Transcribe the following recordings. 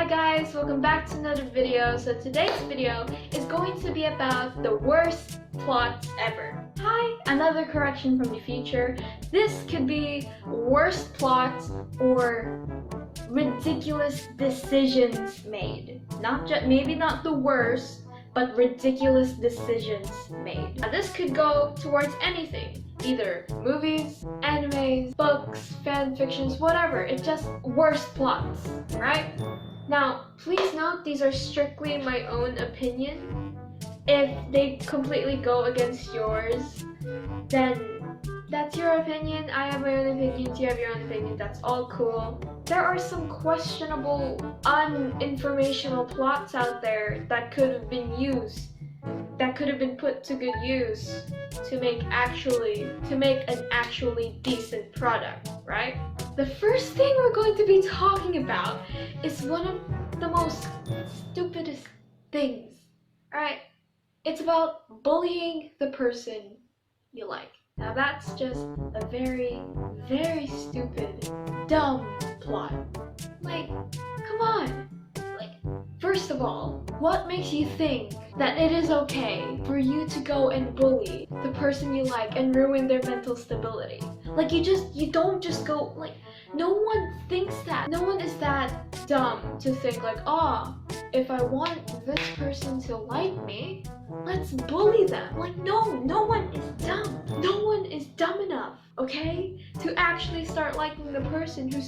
guys, welcome back to another video. So today's video is going to be about the worst plots ever. Hi, another correction from the future. This could be worst plots or ridiculous decisions made. Maybe not the worst, but ridiculous decisions made. Now this could go towards anything. Either movies, animes, books, fan fictions, whatever. It's just worst plots, right? Now, please note these are strictly my own opinion. If they completely go against yours, then that's your opinion. I have my own opinions, you have your own opinion, that's all cool. There are some questionable, uninformational plots out there that could have been used, that could have been put to good use to make an actually decent product, right? The first thing we're going to be talking about is one of the most stupidest things, alright? It's about bullying the person you like. Now that's just a very, very stupid, dumb plot. Like, come on! First of all, what makes you think that it is okay for you to go and bully the person you like and ruin their mental stability? Like you don't just go, like, no one thinks that. No one is that dumb to think like, if I want this person to like me, let's bully them. Like, no one is dumb. No one is dumb enough, okay, to actually start liking the person who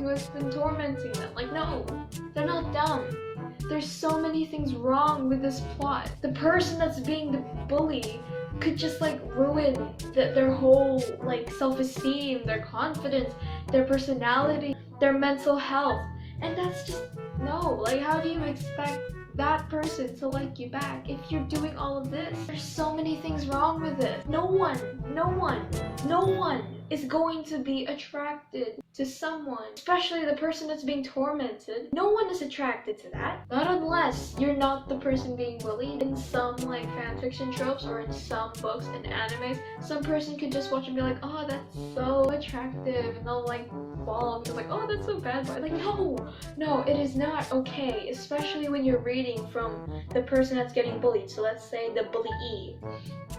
has been tormenting them. Like, no, they're not dumb. There's so many things wrong with this plot. The person that's being the bully could just ruin their whole self-esteem, their confidence, their personality, their mental health. And that's just, no, how do you expect that person to like you back if you're doing all of this? There's so many things wrong with it. No one is going to be attracted to someone, especially the person that's being tormented. No one is attracted to that. Not unless you're not the person being bullied. In some fanfiction tropes or in some books and animes, some person could just watch and be like, oh, that's so attractive, and they'll fall because oh, that's so bad. But no, it is not okay, especially when you're reading from the person that's getting bullied. So let's say the bullyee,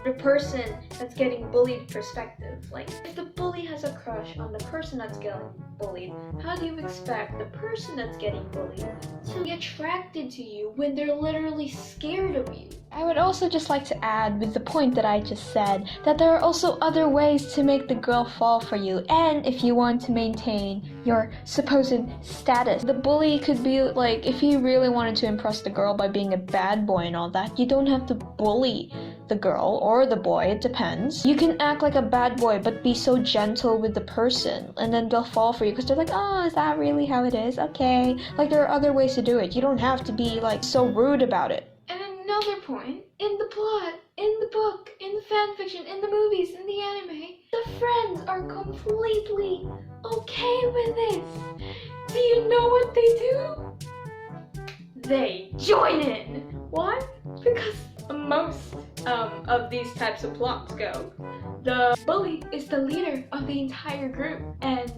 the person that's getting bullied perspective. If the bully has a crush on the person that's getting bullied, how do you expect the person that's getting bullied to be attracted to you when they're literally scared of you? I would also just like to add, with the point that I just said, that there are also other ways to make the girl fall for you, and if you want to maintain your supposed status. The bully could be if he really wanted to impress the girl by being a bad boy and all that, you don't have to bully the girl or the boy, it depends. You can act like a bad boy but be so gentle with the person, and then they'll fall for you because they're oh, is that really how it is? Okay. There are other ways to do it. You don't have to be so rude about it. And another point, in the plot, in the book, in the fanfiction, in the movies, in the anime, the friends are completely okay with this. Do you know what they do? They join in. Why? Because most of these types of plots go, the bully is the leader of the entire group, and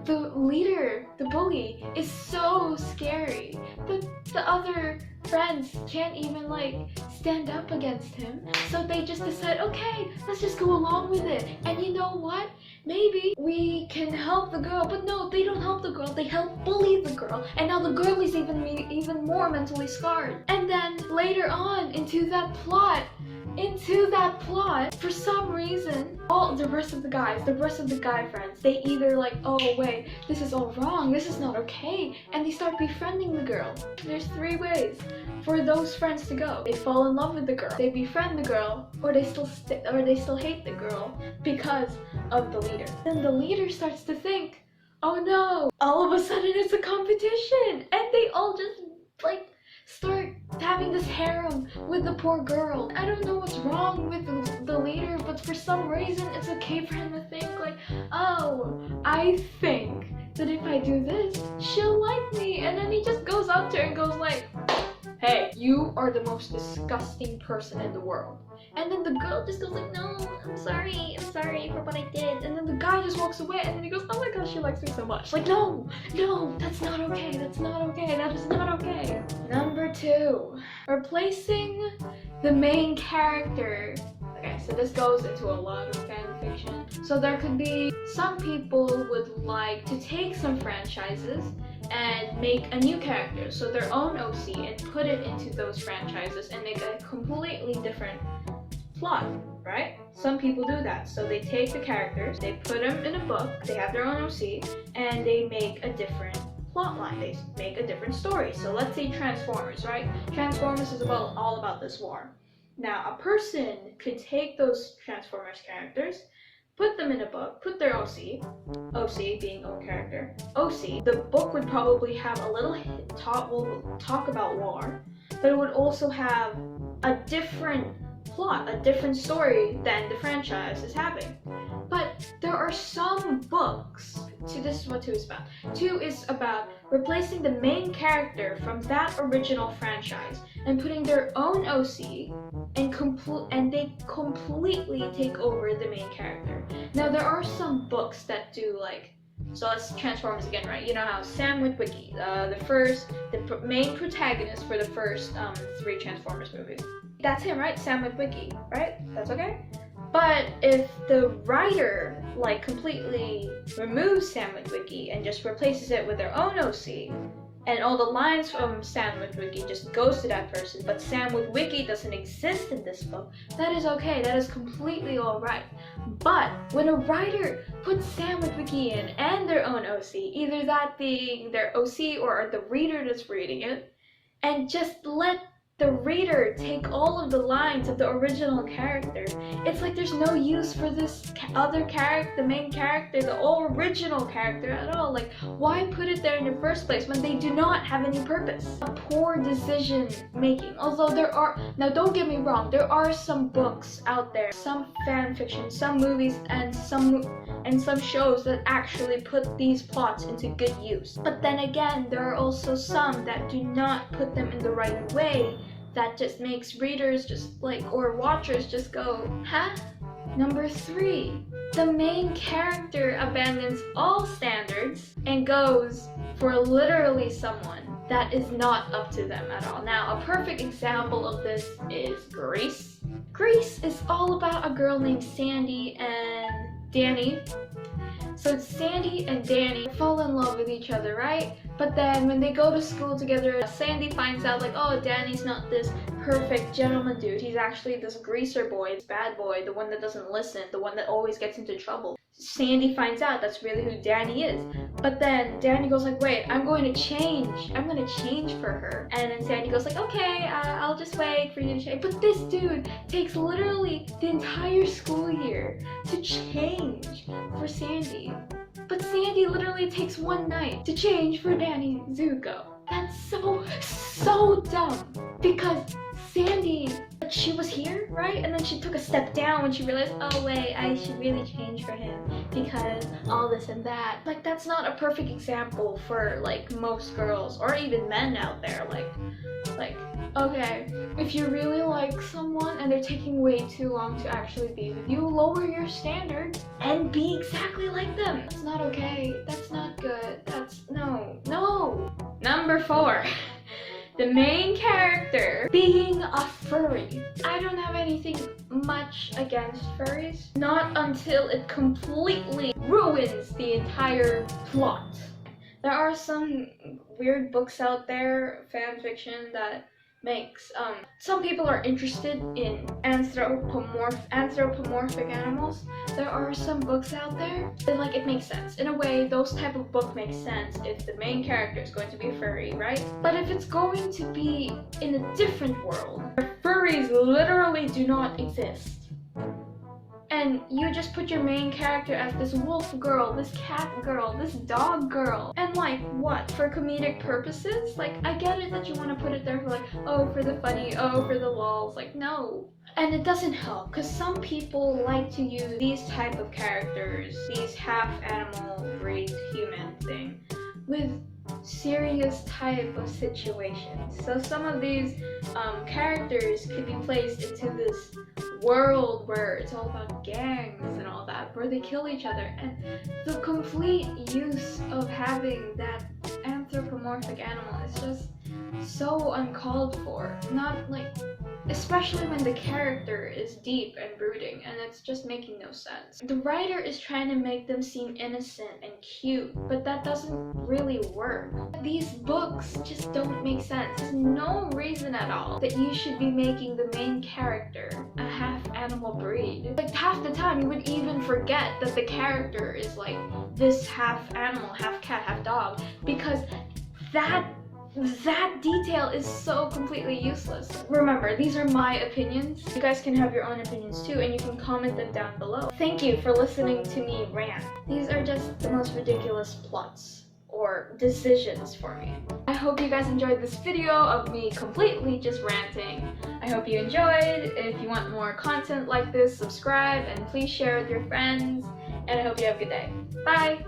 the leader, the bully, is so scary that the other friends can't even stand up against him. So they just decide, okay, let's just go along with it. And you know what? Maybe we can help the girl, but no, they don't help the girl, they help bully the girl, and now the girl is even more mentally scarred. And then later on into that plot, for some reason, all the rest of the guy friends, they either oh wait, this is all wrong, this is not okay, and they start befriending the girl. There's 3 ways for those friends to go. They fall in love with the girl, they befriend the girl, or they still hate the girl because of the leader. Then the leader starts to think, oh no, all of a sudden it's a competition, and they all just start having this harem with the poor girl. I don't know what's wrong with the leader, but for some reason it's okay for him to think oh, I think that if I do this, she'll like me. And then he just goes up to her and goes hey, you are the most disgusting person in the world. And then the girl just goes like, no, I'm sorry for what I did. And then the guy just walks away and then he goes, oh my gosh, she likes me so much. Like, no, that's not okay, that is not okay. Number 2, replacing the main character. Okay, so this goes into a lot of fan fiction. So there could be, some people would like to take some franchises and make a new character, so their own OC, and put it into those franchises and make a completely different plot, right? Some people do that. So they take the characters, they put them in a book, they have their own OC, and they make a different plot line. They make a different story. So let's say Transformers, right? Transformers is all about this war. Now, a person could take those Transformers characters, put them in a book, put their OC being own character, OC. The book would probably have a little talk about war, but it would also have a different plot, a different story than the franchise is having. But there are some books, this is what 2 is about. 2 is about replacing the main character from that original franchise and putting their own OC and they completely take over the main character. Now there are some books that do like, so let's Transformers again, right? You know how Sam Witwicky, the main protagonist for the first 3 Transformers movies. That's him, right? Sam Witwicky, right? That's okay? But if the writer like completely removes Sam Witwicky and just replaces it with their own OC, and all the lines from Sam Witwicky just goes to that person, but Sam Witwicky doesn't exist in this book, that is okay, that is completely alright. But when a writer puts Sam Witwicky in and their own OC, either that being their OC or the reader that's reading it, and just let the reader take all of the lines of the original character, it's like there's no use for this other character, the main character, the original character at all. Like, why put it there in the first place when they do not have any purpose? A poor decision making. Although there are, now don't get me wrong, there are some books out there, some fan fiction, some movies, and some shows that actually put these plots into good use. But then again, there are also some that do not put them in the right way, that just makes readers just like, or watchers just go, huh? Number 3, the main character abandons all standards and goes for literally someone that is not up to them at all. Now, a perfect example of this is Grease. Grease is all about a girl named Sandy and Danny. So Sandy and Danny fall in love with each other, right? But then when they go to school together, Sandy finds out like, oh, Danny's not this perfect gentleman dude. He's actually this greaser boy, this bad boy, the one that doesn't listen, the one that always gets into trouble. Sandy finds out that's really who Danny is. But then Danny goes like, wait, I'm going to change for her. And then Sandy goes like, okay, I'll just wait for you to change. But this dude takes literally the entire school year to change for Sandy. But Sandy literally takes one night to change for Danny Zuko. That's so dumb. Because Sandy, she was here, right? And then she took a step down when she realized, oh wait, I should really change for him because all this and that. Like, that's not a perfect example for like most girls or even men out there. Like, okay, if you really like someone and they're taking way too long to actually be with you, lower your standards and be exactly like them. That's not okay. That's not good. That's no. Number 4. The main character being a furry. I don't have anything much against furries. Not until it completely ruins the entire plot. There are some weird books out there, fan fiction, that makes some people are interested in anthropomorphic animals. There are some books out there that like it makes sense. In a way, those type of book makes sense if the main character is going to be a furry, right? But if it's going to be in a different world where furries literally do not exist, and you just put your main character as this wolf girl, this cat girl, this dog girl. And like, what? For comedic purposes? Like, I get it that you want to put it there for like, oh, for the funny, oh, for the lols. Like, no. And it doesn't help, because some people like to use these type of characters, these half animal breed human thing, with serious type of situations. So some of these characters could be placed into this world where it's all about gangs and all that, where they kill each other, and the complete use of having that anthropomorphic animal is just so uncalled for. Not like, especially when the character is deep and brooding and it's just making no sense. The writer is trying to make them seem innocent and cute, but that doesn't really work. These books just don't make sense. There's no reason at all that you should be making the main character a half animal breed. Like half the time you would even forget that the character is like this half animal, half cat, half dog, because that detail is so completely useless. Remember, these are my opinions. You guys can have your own opinions too, and you can comment them down below. Thank you for listening to me rant. These are just the most ridiculous plots or decisions for me. I hope you guys enjoyed this video of me completely just ranting. I hope you enjoyed. If you want more content like this, subscribe and please share with your friends. And I hope you have a good day. Bye!